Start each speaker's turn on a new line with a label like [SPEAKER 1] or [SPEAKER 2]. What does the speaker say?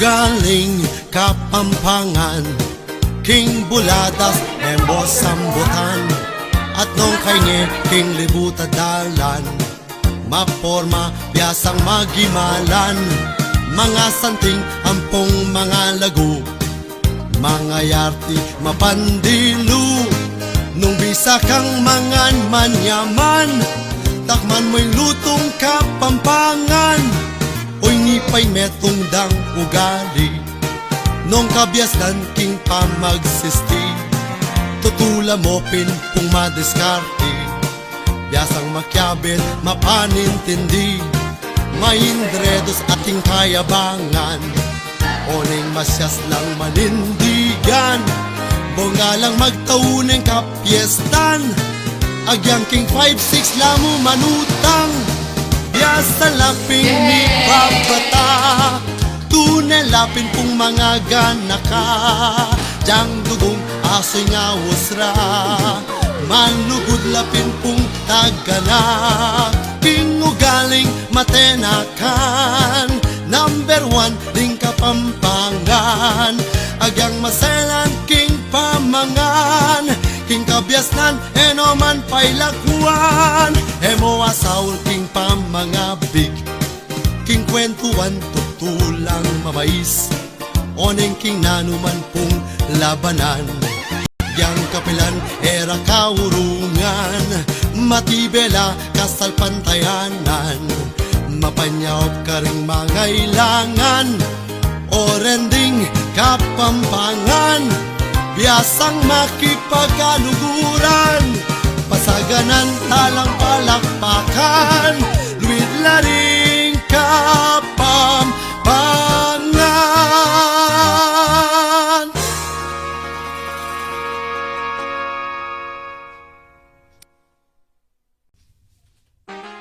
[SPEAKER 1] Galing Kapampangan, King Buladas, Embos Sambutan, at nung kainge King Libuta Dalan, maporma biyasang magimalan, mga santing ampong mga lagu, mga yarti mapandilu. Nung bisa kang mangan manyaman, takman mo'y lutong Kapampangan, oy ngipay metong dang ugali. Nung kabiasdan king pa magsisti, tutula mo pinpong madiskarte, biyasang makyabit mapanintindi, maindredos ating kayabangan, oning masyas lang manindigan. Bunga lang magtauneng kapyestan, agyang king 5-6 lamu manutang, biyasa laping ni babata, tunay lapin pong mga ganaka, diyang dugong asoy nga usra, manlugod lapin pong tagana, pingugaling matenakan, number 1 ding Kapampangan, agyang maselan king pamangan, king kabiasnan enoman pailakuan, emo asaul king pamangabig, king kwentuan tutulang mabais, oneng king nanuman pong labanan, yang kapilan era kaurungan, matibela kasal pantayanan, mapanyaw ka ring mangailangan, orending Kapampangan, biyasang makipagaluguran.